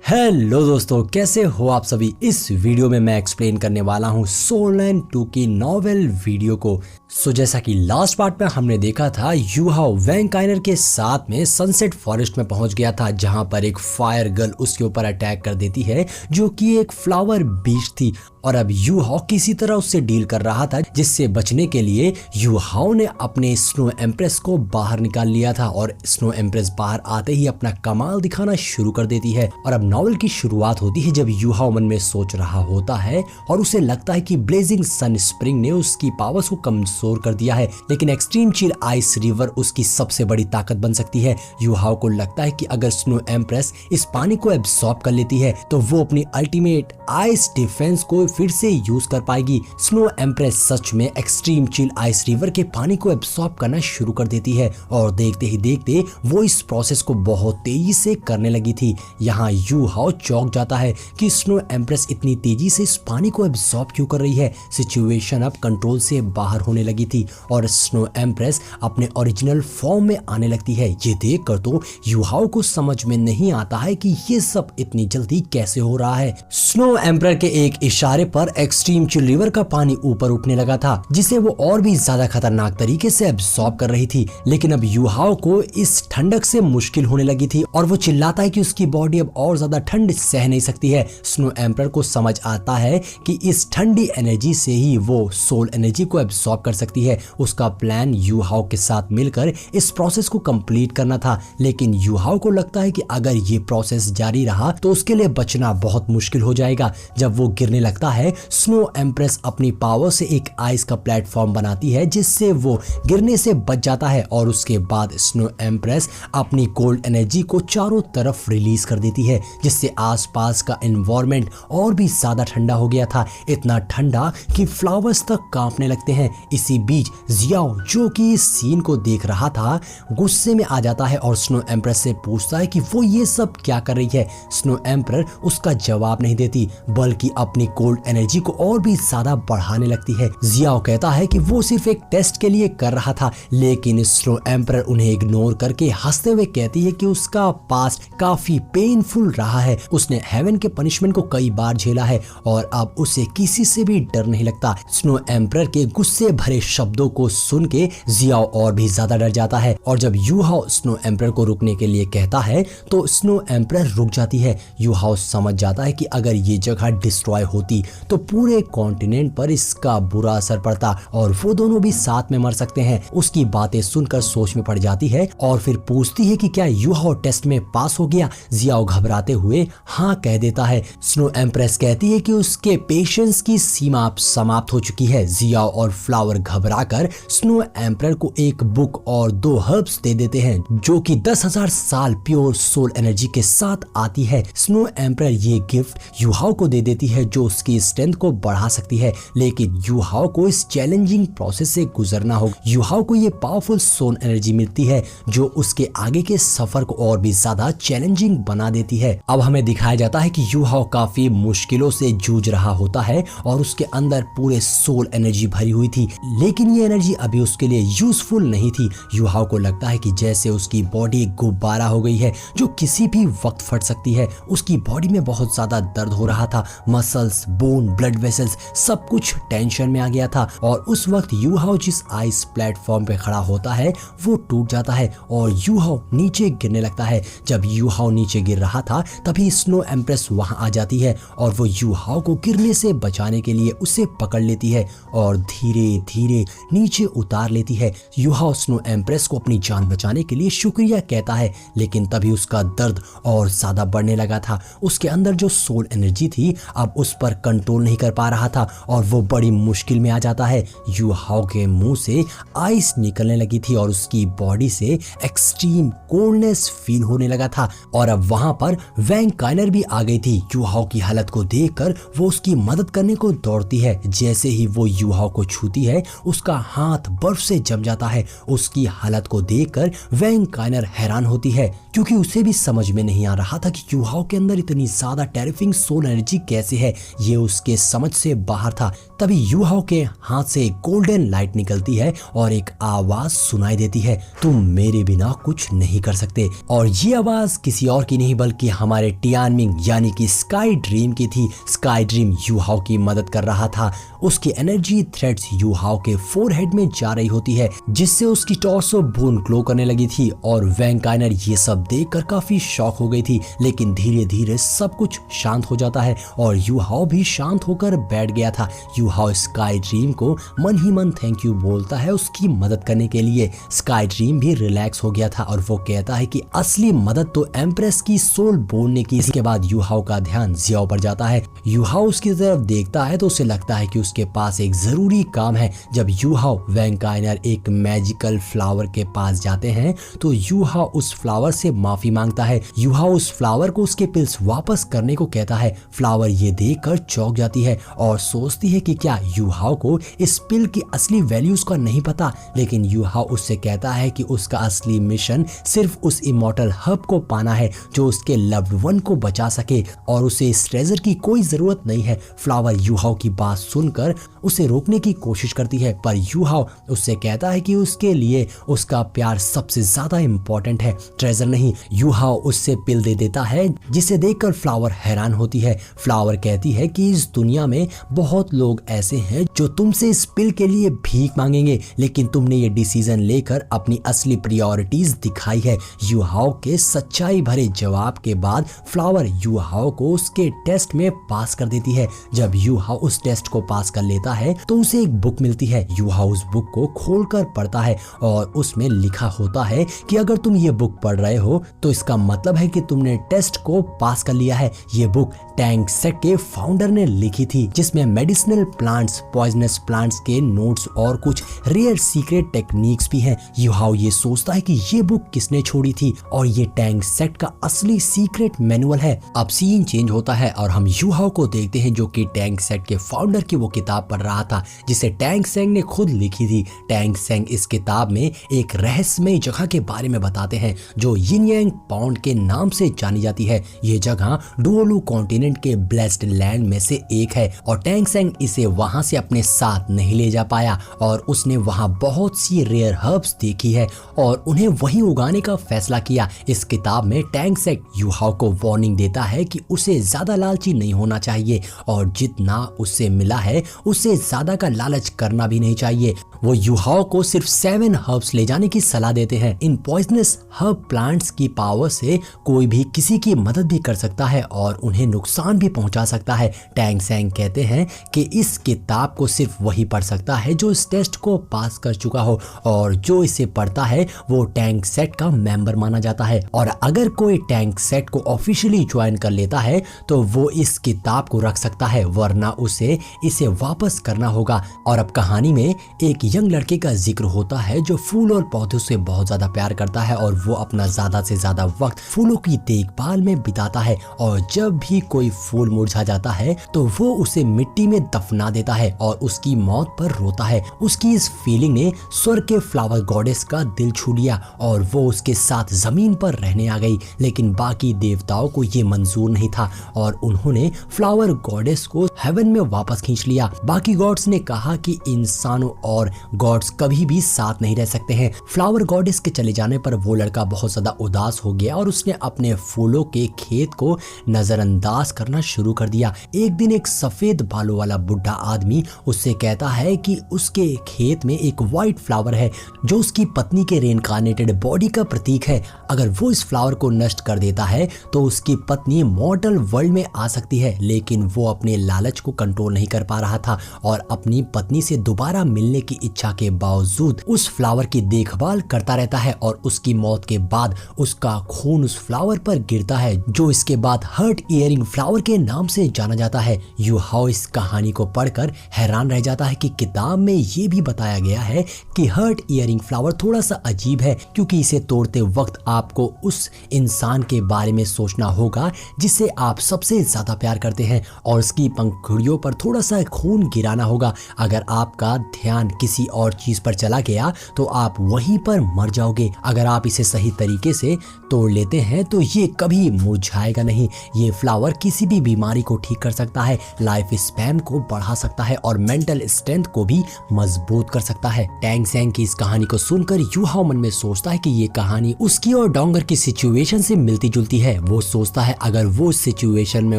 Hello दोस्तों, कैसे हो आप सभी। इस वीडियो में मैं एक्सप्लेन करने वाला हूँ सोल लैंड 2 की नॉवेल वीडियो को। जैसा कि लास्ट पार्ट में हमने देखा था, यूहाओ वैंकाइनर के साथ में सनसेट फॉरेस्ट में पहुंच गया था, जहां पर एक फायर गर्ल उसके ऊपर अटैक कर देती है जो कि एक फ्लावर बीच थी। और अब यूहाओ किसी तरह उससे डील कर रहा था, जिससे बचने के लिए यूहाओ ने अपने स्नो एम्प्रेस को बाहर निकाल लिया था। और स्नो एम्प्रेस बाहर आते ही अपना कमाल दिखाना शुरू कर देती है। और अब नॉवेल की शुरुआत होती है जब यूहाओ मन में सोच रहा होता है और उसे लगता है कि ब्लेजिंग सन स्प्रिंग ने उसकी पावर्स को कमजोर कर दिया है, लेकिन एक्सट्रीम चिल आइस रिवर उसकी सबसे बड़ी ताकत बन सकती है। यूहाओ को लगता है कि अगर स्नो एम्प्रेस इस पानी को एब्सॉर्ब कर लेती है तो वो अपनी अल्टीमेट आइस डिफेंस को फिर से यूज कर पाएगी। स्नो एम्प्रेस सच में एक्सट्रीम चिल आइस रिवर के पानी को एब्सॉर्ब करना शुरू कर देती है और देखते ही देखते वो इस प्रोसेस को बहुत तेजी से करने लगी थी। यहाँ यूहाओ चौंक जाता है कि स्नो एम्प्रेस इतनी तेजी से इस पानी को एब्सॉर्ब क्यों कर रही है। सिचुएशन अब कंट्रोल से बाहर होने लगी थी और स्नो एम्प्रेस अपने ओरिजिनल फॉर्म में आने लगती है। ये देखकर तो यूहाओ को समझ में नहीं आता है कि ये सब इतनी जल्दी कैसे हो रहा है। स्नो एम्प्रेस के एक इशारे पर एक्सट्रीम चिल रिवर का पानी ऊपर उठने लगा था, जिसे वो और भी ज्यादा खतरनाक तरीके से एब्सॉर्ब कर रही थी। लेकिन अब यूहाओ को इस ठंडक से मुश्किल होने लगी थी और वो चिल्लाता है कि उसकी बॉडी अब और ज्यादा ठंड सह नहीं सकती है। स्नो एम्प्रेस को समझ आता है कि इस ठंडी एनर्जी से ही वो सोल एनर्जी को एब्सॉर्ब कर सकती है। उसका प्लान यूहाओ के साथ मिलकर इस प्रोसेस को कंप्लीट करना था, लेकिन यूहाओ को लगता है कि अगर ये प्रोसेस जारी रहा तो उसके लिए बचना बहुत मुश्किल हो जाएगा। जब वो गिरने लगता है, स्नो एम्प्रेस अपनी पावर से एक आइस का प्लेटफॉर्म बनाती है, जिससे वो गिरने से बच जाता है। और उसके बाद स्नो एम्प्रेस अपनी कोल्ड एनर्जी को चारों तरफ रिलीज कर देती है, जिससे आसपास का एनवायरनमेंट और भी ज्यादा ठंडा हो गया था, इतना ठंडा कि फ्लावर्स तक कांपने लगते हैं। इसी बीच जियाओ, जो कि इस सीन को देख रहा था, गुस्से में आ जाता है और स्नो एम्प्रेस से पूछता है कि वो ये सब क्या कर रही है। स्नो एम्प्रेस उसका जवाब नहीं देती, बल्कि अपनी कोल्ड एनर्जी को और भी ज्यादा बढ़ाने लगती है। जियाओ कहता है कि वो सिर्फ एक टेस्ट के लिए कर रहा था, लेकिन स्नो एम्प्रेस उन्हें इग्नोर करके हंसते हुए कहती है कि उसका पास्ट काफी पेनफुल रहा है। उसने हेवन के पनिशमेंट को कई बार झेला है और अब उसे किसी से भी डर नहीं लगता। स्नो एम्प्रेस के गुस्से भरे शब्दों को सुन के जियाओ और भी ज्यादा डर जाता है और जब यूहाओ स्नो एम्प्रेस को रुकने के लिए कहता है तो स्नो एम्प्रेस रुक जाती है। यूहाओ समझ जाता है कि अगर ये जगह डिस्ट्रॉय होती तो पूरे कॉन्टिनेंट पर इसका बुरा असर पड़ता और वो दोनों भी साथ में मर सकते हैं। उसकी बातें सुनकर सोच में पड़ जाती है और फिर पूछती है कि क्या यूहाओ टेस्ट में पास हो गया। जियाओ घबराते हुए हाँ कह देता है। स्नो एम्प्रेस कहती है कि उसके पेशेंस की सीमा अब समाप्त हो चुकी है। जियाओ और फ्लावर घबराकर स्नो एम्प्रेस को एक बुक और 2 हर्ब्स दे देते हैं, जो कि 10,000 साल प्योर सोल एनर्जी के साथ आती है। स्नो एम्प्रेस ये गिफ्ट यूहाओ को दे देती है, जो उसकी स्ट्रेंथ को बढ़ा सकती है, लेकिन यूहाओ को इस चैलेंजिंग प्रोसेस से गुजरना होगा। यूहाओ को ये पावरफुल सोल एनर्जी मिलती है, जो उसके आगे के सफर को और भी ज्यादा चैलेंजिंग बना देती है। अब हमें दिखाया जाता है कि यूहाओ काफी मुश्किलों से जूझ रहा होता है और उसके अंदर पूरे सोल एनर्जी भरी हुई थी, लेकिन ये एनर्जी अभी उसके लिए यूजफुल नहीं थी। यूहाओ को लगता है कि जैसे उसकी बॉडी गुब्बारा हो गई है, जो किसी भी वक्त फट सकती है। उसकी बॉडी में बहुत ज्यादा दर्द हो रहा था, मसल्स, बोन, ब्लड वेसल्स सब कुछ टेंशन में आ गया था। और उस वक्त यूहाओ जिस आइस प्लेटफॉर्म पे खड़ा होता है वो टूट जाता है और यूहाओ नीचे गिरने लगता है। जब यूहाओ नीचे गिर रहा था तभी स्नो एम्प्रेस वहां आ जाती है और वो यूहाओ को गिरने से बचाने के लिए उसे पकड़ लेती है और धीरे धीरे नीचे उतार लेती है। यूहाओ स्नो एम्प्रेस को अपनी जान बचाने के लिए शुक्रिया कहता है, लेकिन तभी उसका दर्द और ज्यादा बढ़ने लगा था। उसके अंदर जो सोल एनर्जी थी अब उस पर कंट्रोल नहीं कर पा रहा था और वो बड़ी मुश्किल में आ जाता है। यूहाओ के मुंह से आइस निकलने लगी थी और उसकी बॉडी से एक्सट्रीम कोल्डनेस फील होने लगा था और अब वहां पर वैंकाइनर भी आ गई थी। यूहाओ की हालत को देखकर वो उसकी मदद करने को दौड़ती है। जैसे ही वो यूहाओ को छूती है उसका हाथ बर्फ से जम जाता है। उसकी हालत को देखकर वैंग काइनर हैरान होती है क्योंकि उसे भी समझ में नहीं आ रहा था कि युहाओ के अंदर इतनी ज्यादा टेरिफिंग सोल एनर्जी कैसे है, ये उसके समझ से बाहर था। तभी युहाओ के हाथ से गोल्डन लाइट निकलती है और एक आवाज सुनाई देती है, तुम मेरे बिना कुछ नहीं कर सकते। और ये आवाज किसी और की नहीं बल्कि हमारे टियानमिंग यानी कि स्काई ड्रीम की थी। स्काई ड्रीम युहाओ की मदद कर रहा था। उसकी एनर्जी थ्रेड्स युहाओ के फोरहेड में जा रही होती है जिससे उसकी टॉर्सो बोन ग्लो करने लगी थी और वैंग काइनर ये सब देखकर काफी शॉक हो गई थी। लेकिन धीरे धीरे सब कुछ शांत हो जाता है और युहाओ भी शांत होकर बैठ गया था। युहाओ स्काई ड्रीम को मन ही मन थैंक यू बोलता है उसकी मदद करने के लिए। स्काई ड्रीम भी रिलैक्स हो गया था और वो कहता है कि असली मदद तो एम्प्रेस की सोल बोन ने की। इसके बाद युहाओ का ध्यान जियाओ पर जाता है। युहाओ उसकी तरफ देखता है तो उसे लगता है कि उसके पास एक जरूरी काम है। जब युहाओ वैंग काइनर एक मैजिकल फ्लावर के पास जाते हैं तो युहाओ उस फ्लावर से माफी मांगता है। युहाओ उस फ्लावर को उसके पिल्स वापस करने को कहता है। फ्लावर ये देखकर चौंक जाती है और सोचती है कि क्या युहाओ को इस पिल की असली वैल्यूज का नहीं पता। लेकिन युहाओ उससे कहता है कि उसका असली मिशन सिर्फ उस इमॉर्टल हब को पाना है जो उसके लव्ड वन को बचा सके और उसे इस ट्रेजर की कोई जरूरत नहीं है। फ्लावर युहाओ की बात सुनकर उसे रोकने की कोशिश करती है पर युहाओ उससे कहता है कि उसके लिए उसका प्यार सबसे ज्यादा इंपॉर्टेंट है, ट्रेजर नहीं। युहाओ उससे पिल दे देता है जिसे देखकर फ्लावर हैरान होती है। फ्लावर कहती है कि इस दुनिया में बहुत लोग ऐसे हैं जो तुमसे इस पिल के लिए भीख मांगेंगे, लेकिन तुमने ये डिसीजन लेकर अपनी असली प्रायोरिटीज दिखाई है। युहाओ के सच्चाई भरे जवाब के बाद फ्लावर युहाओ को उसके टेस्ट में पास कर देती है। जब युहाओ उस टेस्ट को पास कर लेता है तो उसे एक बुक मिलती है। युहाओ उस बुक को खोलकर पढ़ता है और उसमें लिखा होता है कि अगर तुम ये बुक पढ़ रहे हो तो इसका मतलब है कि तुमने टेस्ट को पास कर लिया है। ये बुक टैंक सेट के फाउंडर ने लिखी थी जिसमें मेडिसिनल प्लांट्स, पॉइजनस प्लांट्स के नोट्स और कुछ रेयर सीक्रेट टेक्निक्स भी हैं। युहाओ ये सोचता है कि ये बुक किसने छोड़ी थी और ये टैंक सेट का असली सीक्रेट मैनुअल है। अब सीन चेंज होता है और हम युहाओ को देखते हैं जो कि टैंक सेट के फाउंडर की वो किताब पढ़ रहा था जिसे टैंक सेंग ने खुद लिखी थी। टैंक सेंग इस किताब में एक रहस्यमय जगह के बारे में बताते हैं जो यिन यांग पॉन्ड के नाम से जानी जाती है। ये जगह डुओलू कॉन्टिनेंट के ब्लेस्ड लैंड में से एक है और टैंक सेंग इसे वहां से अपने साथ नहीं ले जा पाया और उसने वहां बहुत सी रेयर हर्ब्स देखी है और उन्हें वहीं उगाने का फैसला किया। इस किताब में टैंक सेंग युहाओ को वार्निंग देता है कि उसे ज्यादा लालची नहीं होना चाहिए और जितना उससे मिला है उससे ज्यादा का लालच करना भी नहीं चाहिए। वो युहाओ को सिर्फ 7 हर्ब्स ले जाने की सलाह देते हैं। इन पॉइजनस हर्ब प्लांट्स की पावर से कोई भी किसी की मदद भी कर सकता है और उन्हें नुकसान भी पहुंचा सकता है। टैंग सेंग कहते हैं कि इस किताब को सिर्फ वही पढ़ सकता है जो इस टेस्ट को पास कर चुका हो और जो इसे पढ़ता है वो टैंक सेट का मेंबर माना जाता है और अगर कोई टैंक सेट को ऑफिशियली ज्वाइन कर लेता है तो वो इस किताब को रख सकता है वरना उसे इसे वापस करना होगा। और अब कहानी में एक यंग लड़के का जिक्र होता है जो फूल और पौधों से बहुत ज्यादा प्यार करता है और वो अपना ज्यादा से ज्यादा वक्त फूलों की देखभाल में बिताता है और जब भी कोई फूल मुरझा जाता है तो वो उसे मिट्टी में दफना देता है और उसकी मौत पर रोता है। उसकी इस फीलिंग ने स्वर्ग के फ्लावर गॉडेस का दिल छू लिया और वो उसके साथ जमीन पर रहने आ गई। लेकिन बाकी देवताओं को ये मंजूर नहीं था और उन्होंने फ्लावर गॉडेस को हेवन में वापस खींच लिया। बाकी गॉड्स ने कहा कि इंसानों और गॉड्स कभी भी साथ नहीं रह सकते हैं। फ्लावर गॉडेस के चले जाने पर वो लड़का बहुत ज्यादा उदास हो गया और उसने अपने फूलों के खेत को नजरअंदाज करना शुरू कर दिया। एक दिन एक सफेद बालों वाला बुढ़ा आदमी उससे कहता है कि उसके खेत में एक व्हाइट फ्लावर है जो उसकी पत्नी के रेनकार्नेटेड बॉडी का प्रतीक है। अगर वो इस फ्लावर को नष्ट कर देता है तो उसकी पत्नी मॉर्टल वर्ल्ड में आ सकती है। लेकिन वो अपने लालच को कंट्रोल नहीं कर पा रहा था और अपनी पत्नी से दोबारा मिलने की इच्छा के बावजूद उस फ्लावर की देखभाल करता रहता है और उसकी मौत के बाद उसका खून उस फ्लावर पर गिरता है जो इसके बाद हर्ट इयरिंग फ्लावर के नाम से जाना जाता है। युहाओ इस कहानी को पढ़कर हैरान रह जाता है कि किताब में ये भी बताया गया है कि हर्ट इयरिंग फ्लावर थोड़ा सा अजीब है क्योंकि इसे तोड़ते वक्त आपको उस इंसान के बारे में सोचना होगा जिसे आप सबसे ज्यादा प्यार करते हैं और उसकी पंखुड़ियों पर थोड़ा सा खून गिराना होगा। अगर आपका ध्यान किसी किसी और चीज पर चला गया तो आप वहीं पर मर जाओगे। अगर आप इसे सही तरीके से तोड़ लेते हैं तो ये कभी मुरझाएगा नहीं। ये फ्लावर किसी भी बीमारी को ठीक कर सकता है, लाइफ स्पैन को बढ़ा सकता है और मेंटल स्ट्रेंथ को भी मजबूत कर सकता है। टैंग सेंग की इस कहानी को सुनकर यू हाओ मन में सोचता है कि ये कहानी उसकी और डोंगर की सिचुएशन से मिलती जुलती है। वो सोचता है अगर वो सिचुएशन में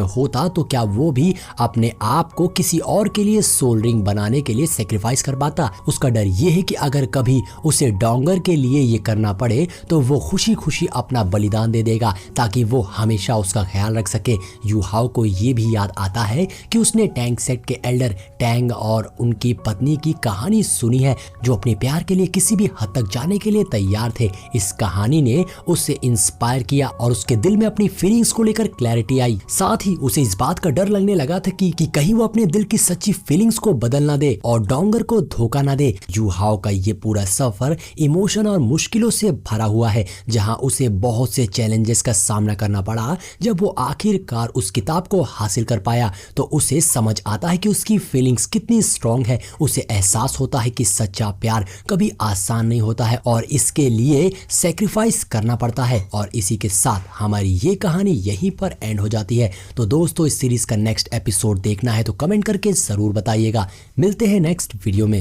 होता तो क्या वो भी अपने आप को किसी और के लिए सोल रिंग बनाने के लिए सेक्रीफाइस कर पाता। उसका डर ये है कि अगर कभी उसे डोंगर के लिए ये करना पड़े तो वो खुशी खुशी अपना बलिदान दे देगा ताकि वो हमेशा उसका ख्याल रख सके। यू हाओ को ये भी याद आता है कि उसने टैंग सेक्ट के एल्डर टैंग और उनकी पत्नी की कहानी सुनी है जो अपने प्यार के लिए किसी भी हद तक जाने के लिए तैयार थे। इस कहानी ने उसे इंस्पायर किया और उसके दिल में अपनी फीलिंग्स को लेकर क्लैरिटी आई। साथ ही उसे इस बात का डर लगने लगा था कि कहीं वो अपने दिल की सच्ची फीलिंग्स को बदल ना दे और डोंगर को धोखा ना दे। यू हाओ का ये पूरा सफर इमोशन और मुश्किलों से भरा हुआ है जहां उसे बहुत से चैलेंजेस का सामना करना पड़ा। जब वो आखिरकार उस किताब को हासिल कर पाया तो उसे समझ आता है कि उसकी फीलिंग्स कितनी स्ट्रांग है। उसे एहसास होता है कि सच्चा प्यार कभी आसान नहीं होता है और इसके लिए सेक्रीफाइस करना पड़ता है। और इसी के साथ हमारी ये कहानी यहीं पर एंड हो जाती है। तो दोस्तों इस सीरीज का नेक्स्ट एपिसोड देखना है तो कमेंट करके जरूर बताइएगा। मिलते हैं नेक्स्ट वीडियो में।